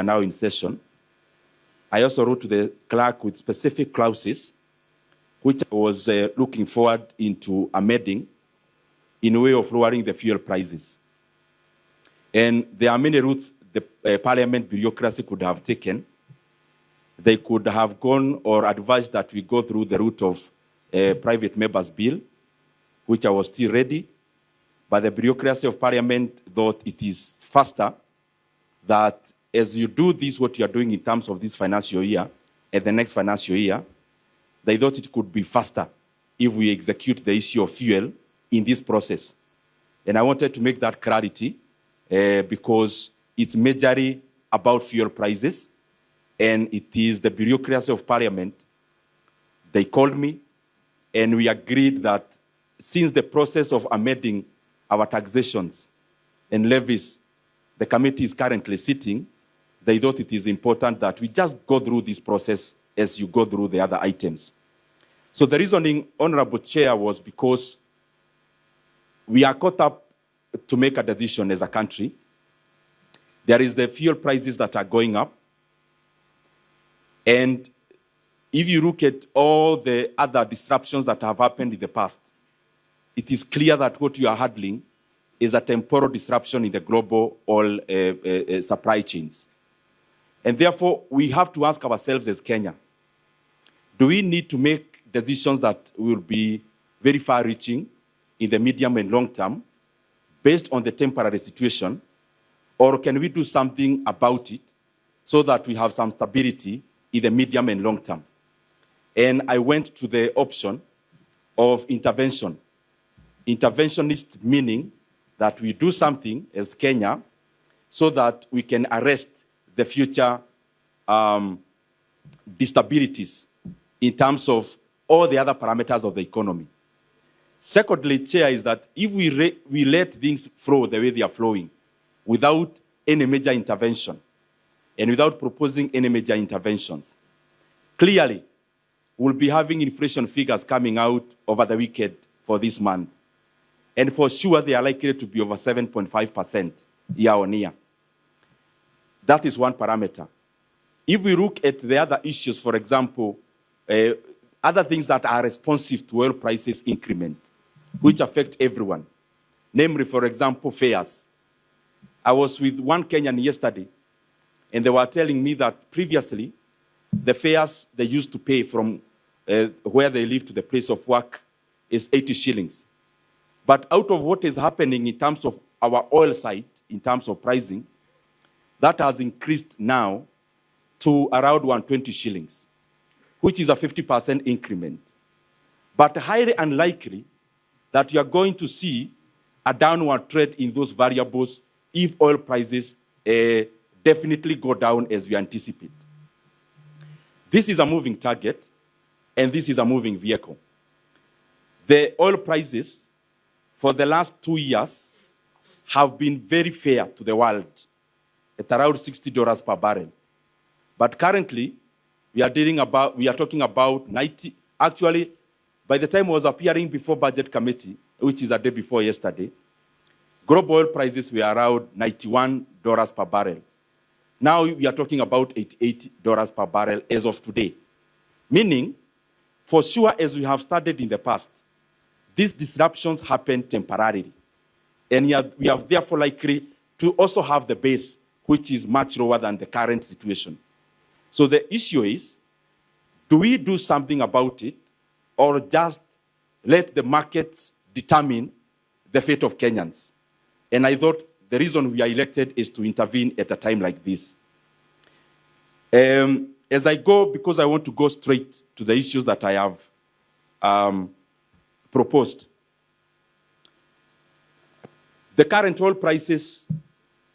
are now in session. I also wrote to the clerk with specific clauses, which I was looking forward into amending in a way of lowering the fuel prices. And there are many routes the parliament bureaucracy could have taken. They could have gone or advised that we go through the route of a private member's bill, which I was still ready. But the bureaucracy of parliament thought it is faster that as you do this, what you are doing in terms of this financial year and the next financial year, they thought it could be faster if we execute the issue of fuel in this process. And I wanted to make that clarity because it's majorly about fuel prices, and it is the bureaucracy of parliament. They called me, and we agreed that since the process of amending our taxations and levies, the committee is currently sitting, they thought it is important that we just go through this process as you go through the other items. So the reasoning, Honorable Chair, was because we are caught up to make a decision as a country. There is the fuel prices that are going up. And if you look at all the other disruptions that have happened in the past, it is clear that what you are handling is a temporal disruption in the global oil supply chains. And therefore, we have to ask ourselves as Kenya, do we need to make decisions that will be very far-reaching in the medium and long term based on the temporary situation, or can we do something about it so that we have some stability in the medium and long term? And I went to the option of intervention. Interventionist meaning that we do something as Kenya so that we can arrest the future instabilities in terms of all the other parameters of the economy. Secondly, Chair, is that if we let things flow the way they are flowing without any major intervention and without proposing any major interventions, clearly we'll be having inflation figures coming out over the weekend for this month. And for sure, they are likely to be over 7.5% year on year. That is one parameter. If we look at the other issues, for example, other things that are responsive to oil prices increment, which affect everyone, namely, for example, fares. I was with one Kenyan yesterday, and they were telling me that previously, the fares they used to pay from where they live to the place of work is 80 shillings. But out of what is happening in terms of our oil side, in terms of pricing, that has increased now to around 120 shillings, which is a 50% increment. But highly unlikely that you are going to see a downward trend in those variables if oil prices definitely go down as we anticipate. This is a moving target, and this is a moving vehicle. The oil prices for the last 2 years have been very fair to the world at around $60 per barrel. But currently, we are talking about 90. Actually, by the time I was appearing before Budget Committee, which is a day before yesterday, global oil prices were around $91 per barrel. Now we are talking about $88 per barrel as of today. Meaning, for sure, as we have studied in the past, these disruptions happen temporarily. And we are therefore likely to also have the base, which is much lower than the current situation. So the issue is, do we do something about it, or just let the markets determine the fate of Kenyans? And I thought the reason we are elected is to intervene at a time like this. As I go, because I want to go straight to the issues that I have proposed. The current oil prices,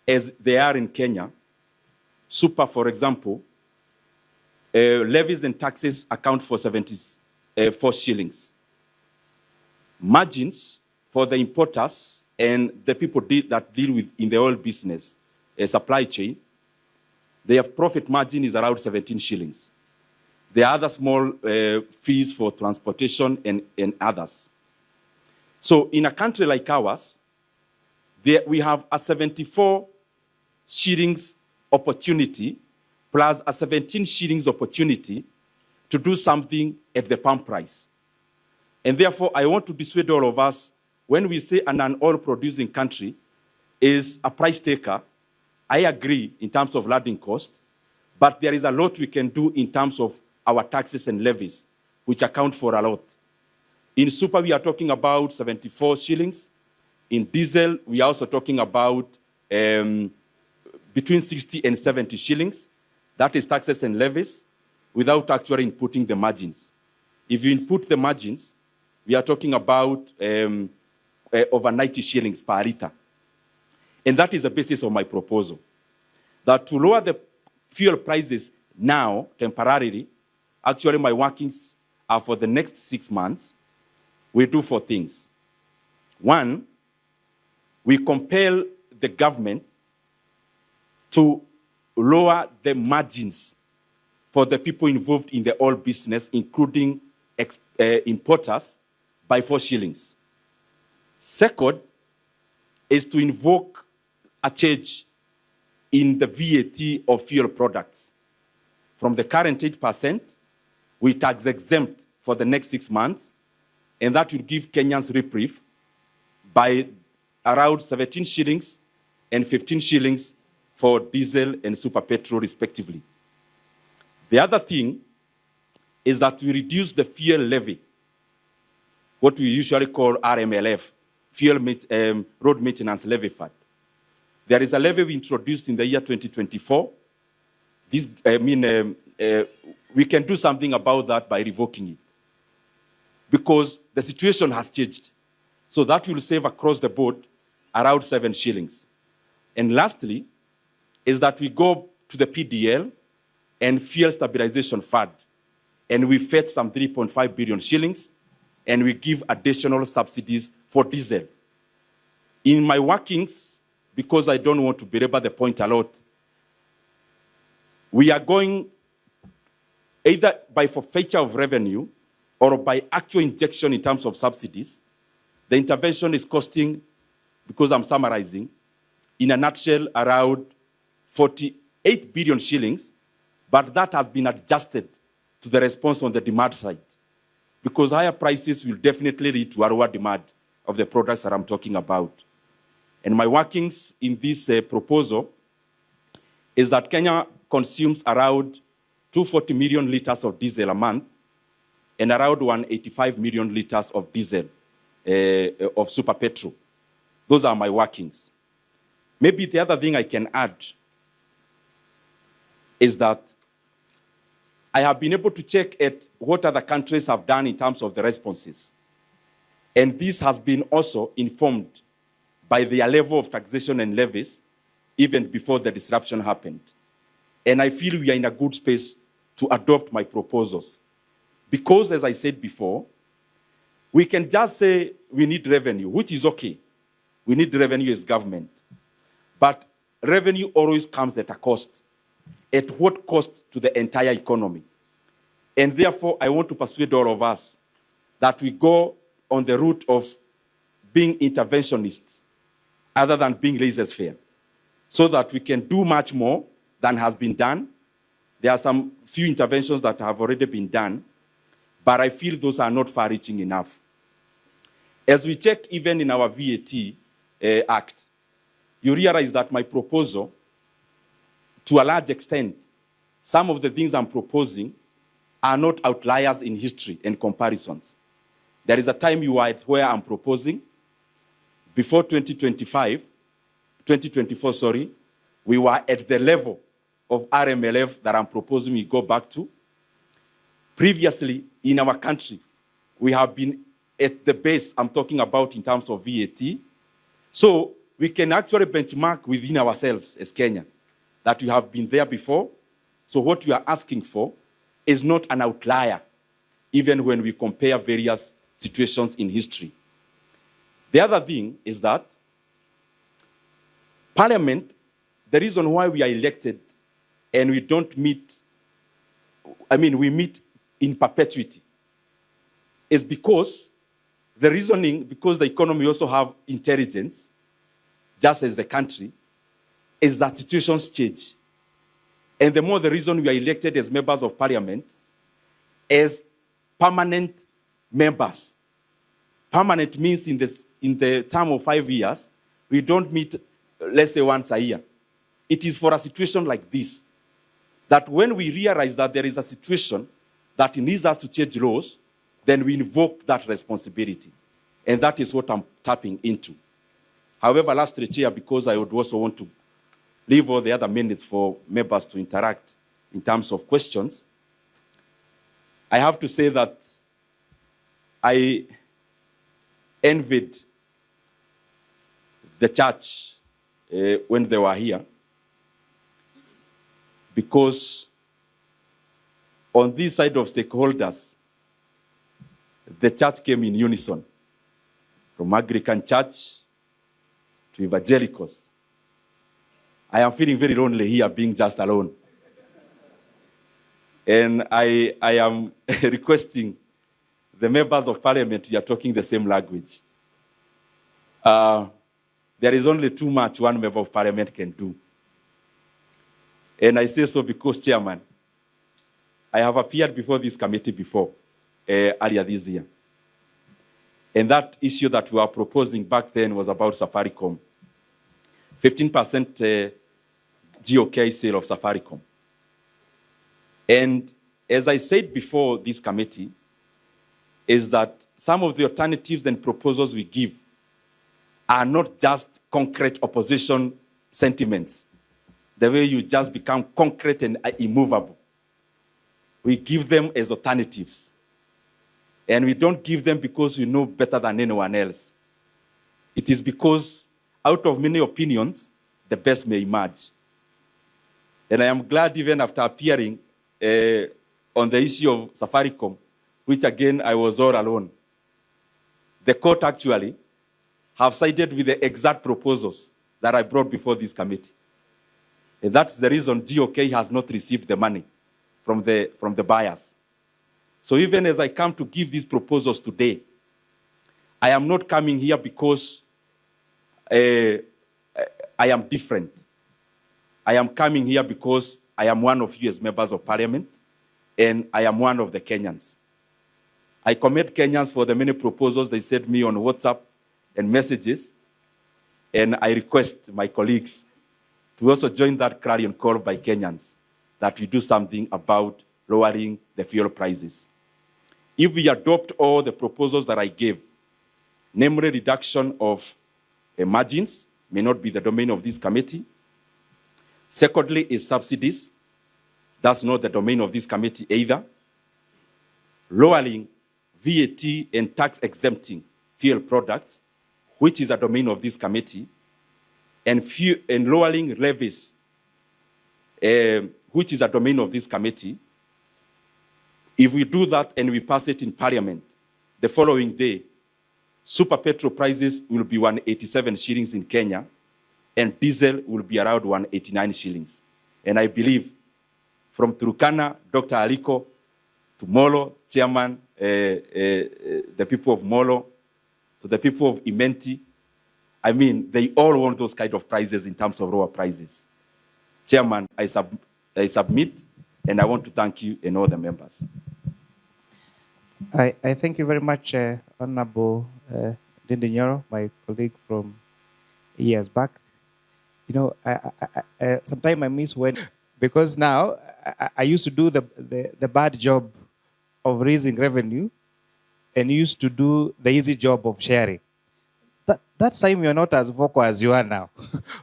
as they are in Kenya, super, for example, levies and taxes account for 74 shillings. Margins for the importers and the people that deal with in the oil business, supply chain, their profit margin is around 17 shillings. There are other small fees for transportation and others. So in a country like ours, we have a 74 shillings opportunity plus a 17 shillings opportunity to do something at the pump price. And therefore, I want to dissuade all of us, when we say an oil-producing country is a price taker, I agree in terms of landing cost, but there is a lot we can do in terms of our taxes and levies, which account for a lot. In super, we are talking about 74 shillings. In diesel, we are also talking about between 60 and 70 shillings. That is taxes and levies, without actually inputting the margins. If you input the margins, we are talking about over 90 shillings per litre. And that is the basis of my proposal, that to lower the fuel prices now, temporarily, actually my workings are for the next 6 months, we do 4 things. One, we compel the government to lower the margins for the people involved in the oil business, including importers, by 4 shillings. Second is to invoke a change in the VAT of fuel products. From the current 8%, we tax exempt for the next 6 months, and that will give Kenyans reprieve by around 17 shillings and 15 shillings for diesel and super petrol, respectively. The other thing is that we reduce the fuel levy, what we usually call RMLF, Road Maintenance Levy Fund. There is a levy we introduced in the year 2024. We can do something about that by revoking it, because the situation has changed. So that will save across the board around 7 shillings. And lastly, is that we go to the PDL and Fuel Stabilization Fund, and we fetch some 3.5 billion shillings, and we give additional subsidies for diesel. In my workings, because I don't want to belabor the point a lot, we are going either by forfeiture of revenue or by actual injection in terms of subsidies. The intervention is costing, because I'm summarizing, in a nutshell, around 48 billion shillings, but that has been adjusted to the response on the demand side, because higher prices will definitely lead to a lower demand of the products that I'm talking about. And my workings in this proposal is that Kenya consumes around 240 million liters of diesel a month and around 185 million liters of diesel, of super petrol. Those are my workings. Maybe the other thing I can add is that I have been able to check at what other countries have done in terms of the responses. And this has been also informed by their level of taxation and levies even before the disruption happened. And I feel we are in a good space to adopt my proposals. Because, as I said before, we can just say we need revenue, which is okay. We need revenue as government. But revenue always comes at a cost. At what cost to the entire economy? And therefore, I want to persuade all of us that we go on the route of being interventionists other than being laissez-faire, so that we can do much more than has been done. There are some few interventions that have already been done, but I feel those are not far-reaching enough. As we check even in our VAT Act, you realize that my proposal, to a large extent, some of the things I'm proposing are not outliers in history and comparisons. There is a time you are at where I'm proposing. Before 2024, we were at the level of RMLF that I'm proposing we go back to. Previously, in our country, we have been at the base I'm talking about in terms of VAT. So we can actually benchmark within ourselves as Kenya, that we have been there before. So what we are asking for is not an outlier, even when we compare various situations in history. The other thing is that Parliament, the reason why we are elected and we don't meet, we meet in perpetuity, is because the reasoning, because the economy also have intelligence, just as the country, is that situations change. And the more the reason we are elected as members of parliament, as permanent members. Permanent means in the term of 5 years, we don't meet, let's say, once a year. It is for a situation like this, that when we realize that there is a situation that needs us to change laws, then we invoke that responsibility. And that is what I'm tapping into. However, lastly, Chair, because I would also want to leave all the other minutes for members to interact in terms of questions, I have to say that I envied the church when they were here, because on this side of stakeholders, the church came in unison, from Anglican Church to evangelicals. I am feeling very lonely here, being just alone. And I am requesting the members of parliament, we are talking the same language. There is only too much one member of parliament can do. And I say so because, Chairman, I have appeared before this committee before, earlier this year. And that issue that we were proposing back then was about Safaricom. 15% GOK sale of Safaricom. And as I said before this committee, is that some of the alternatives and proposals we give are not just concrete opposition sentiments, the way you just become concrete and immovable. We give them as alternatives. And we don't give them because we know better than anyone else. It is because out of many opinions, the best may emerge. And I am glad even after appearing on the issue of Safaricom, which again, I was all alone. The court actually have sided with the exact proposals that I brought before this committee. And that's the reason GOK has not received the money from the buyers. So even as I come to give these proposals today, I am not coming here because I am different. I am coming here because I am one of you as members of parliament, and I am one of the Kenyans. I commend Kenyans for the many proposals they sent me on WhatsApp and messages, and I request my colleagues to also join that clarion call by Kenyans that we do something about lowering the fuel prices. If we adopt all the proposals that I gave, namely reduction of margins, may not be the domain of this committee. Secondly is subsidies. That's not the domain of this committee either. Lowering VAT and tax exempting fuel products, which is a domain of this committee, and lowering levies, which is a domain of this committee. If we do that and we pass it in parliament, the following day, super petrol prices will be 187 shillings in Kenya, and diesel will be around 189 shillings. And I believe from Turkana, Dr. Aliko, to Molo, Chairman, the people of Molo, to the people of Imenti, I mean, they all want those kind of prices in terms of lower prices. Chairman, I submit, and I want to thank you and all the members. I thank you very much, Honorable Ndindi Nyoro, my colleague from years back. You know, sometimes I miss when, because now I used to do the bad job of raising revenue and used to do the easy job of sharing. That time you're not as vocal as you are now.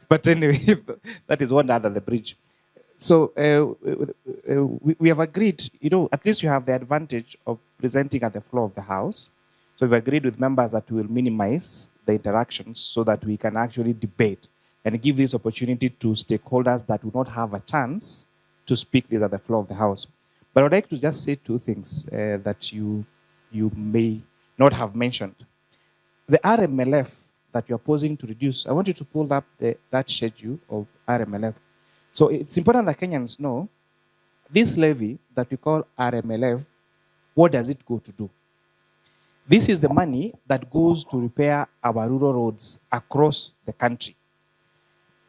But anyway, that is one under the bridge. So we have agreed, you know, at least you have the advantage of presenting at the floor of the House. So we've agreed with members that we will minimize the interactions so that we can actually debate and give this opportunity to stakeholders that will not have a chance to speak with at the floor of the House. But I'd like to just say two things that you may not have mentioned. The RMLF that you're posing to reduce, I want you to pull up that schedule of RMLF. So it's important that Kenyans know this levy that we call RMLF, what does it go to do? This is the money that goes to repair our rural roads across the country.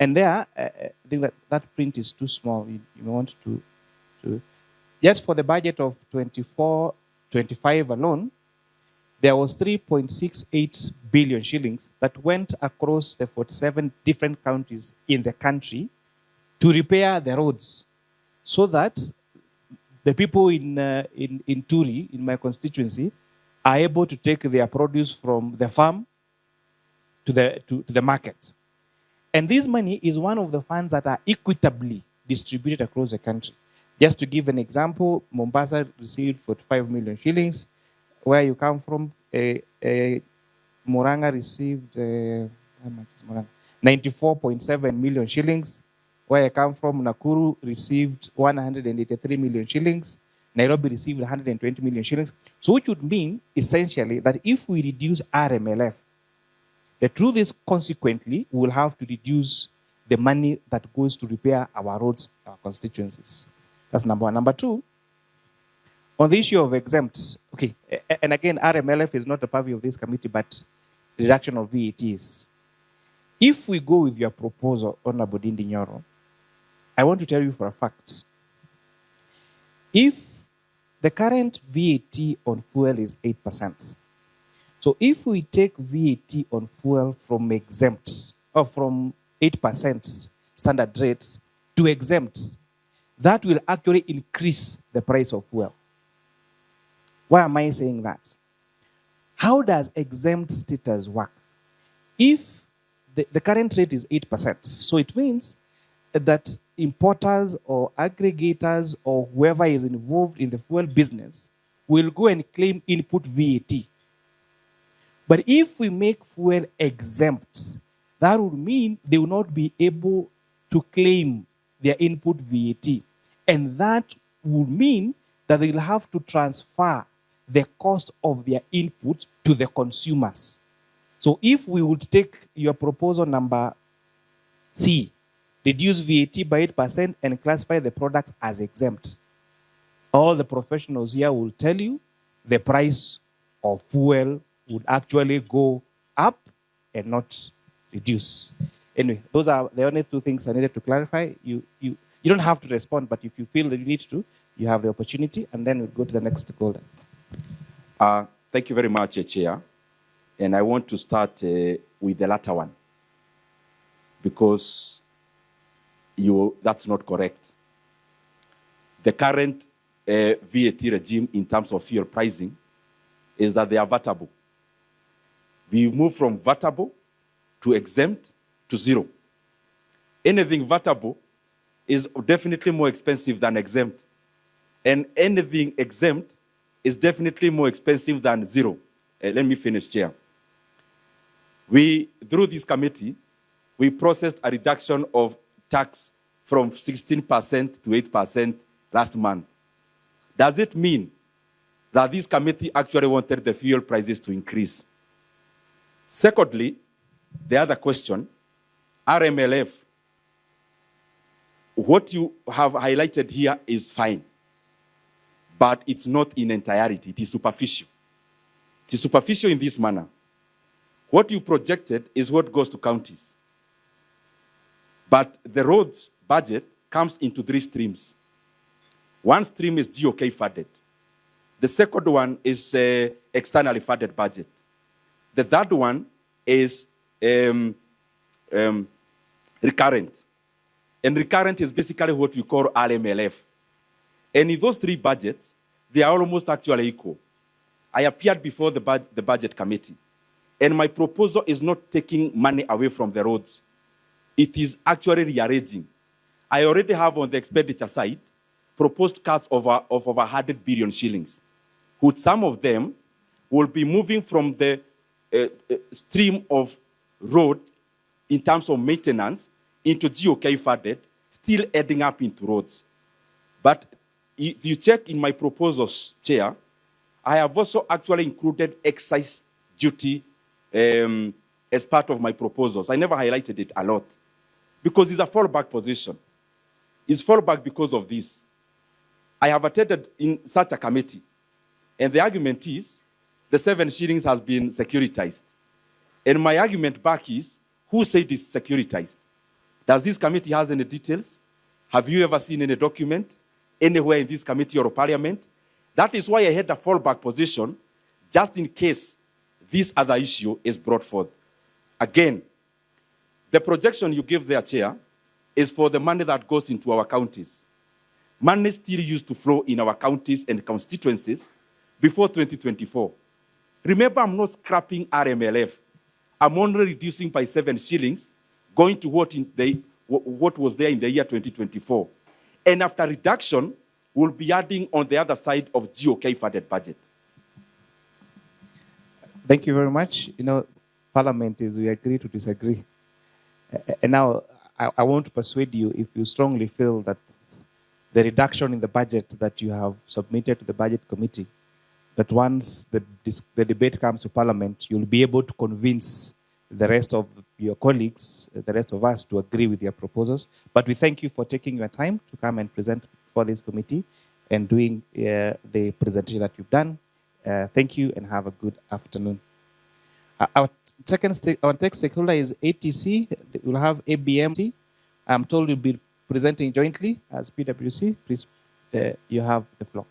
And there, I think that print is too small. You want to just for the budget of 24-25 alone, there was 3.68 billion shillings that went across the 47 different counties in the country to repair the roads, so that the people in Turi, in my constituency, are able to take their produce from the farm to the market. And this money is one of the funds that are equitably distributed across the country. Just to give an example, Mombasa received 45 million shillings. Where you come from, Muranga received, how much is Muranga? 94.7 million shillings. Where I come from, Nakuru received 183 million shillings. Nairobi received 120 million shillings. So which would mean, essentially, that if we reduce RMLF, the truth is, consequently, we will have to reduce the money that goes to repair our roads, our constituencies. That's number one. Number two, on the issue of exempts, okay, and again, RMLF is not the purview of this committee, but reduction of VATs. If we go with your proposal, Honorable Ndindi Nyoro, I want to tell you for a fact, if the current VAT on fuel is 8%, so if we take VAT on fuel from exempt, or from 8% standard rates to exempt, that will actually increase the price of fuel. Why am I saying that? How does exempt status work? If the current rate is 8%, so it means that importers or aggregators or whoever is involved in the fuel business will go and claim input VAT. But if we make fuel exempt, that would mean they will not be able to claim their input VAT. And that would mean that they will have to transfer the cost of their input to the consumers. So if we would take your proposal number C, reduce VAT by 8% and classify the products as exempt, all the professionals here will tell you the price of fuel would actually go up and not reduce. Anyway, those are the only two things I needed to clarify. You don't have to respond, but if you feel that you need to, you have the opportunity, and then we'll go to the next golden. Thank you very much, Chair. And I want to start with the latter one, because that's not correct. The current VAT regime in terms of fuel pricing is that they are vatable. We move from vatable to exempt to zero. Anything vatable is definitely more expensive than exempt. And anything exempt is definitely more expensive than zero. Let me finish, Chair. Through this committee, we processed a reduction of tax from 16% to 8% last month. Does it mean that this committee actually wanted the fuel prices to increase? Secondly, the other question, RMLF, what you have highlighted here is fine, but it's not in entirety. It is superficial. It is superficial in this manner. What you projected is what goes to counties. But the roads budget comes into three streams. One stream is GOK funded. The second one is externally funded budget. The third one is recurrent. And recurrent is basically what we call RMLF. And in those three budgets, they are almost actually equal. I appeared before the budget committee, and my proposal is not taking money away from the roads. It is actually rearranging. I already have on the expenditure side proposed cuts of over 100 billion shillings, with some of them will be moving from the stream of road in terms of maintenance into GOK funded, still adding up into roads. But if you check in my proposals, Chair, I have also actually included excise duty as part of my proposals. I never highlighted it a lot because it's a fallback position. It's fallback because of this. I have attended in such a committee, and the argument is the 7 shillings has been securitized. And my argument back is, who said it's securitized? Does this committee has any details? Have you ever seen any document anywhere in this committee or parliament? That is why I had a fallback position just in case this other issue is brought forth. Again, the projection you give there, Chair, is for the money that goes into our counties. Money still used to flow in our counties and constituencies before 2024. Remember, I'm not scrapping RMLF. I'm only reducing by 7 shillings, going to what was there in the year 2024. And after reduction, we'll be adding on the other side of GOK funded budget. Thank you very much. You know, Parliament is we agree to disagree. And now I want to persuade you, if you strongly feel that the reduction in the budget that you have submitted to the Budget Committee, that once the debate comes to Parliament, you'll be able to convince the rest of your colleagues, the rest of us, to agree with your proposals. But we thank you for taking your time to come and present for this committee and doing the presentation that you've done. Thank you and have a good afternoon. Our next stakeholder is ATC. We'll have ABMT. I'm told you'll be presenting jointly as PwC. Please, you have the floor.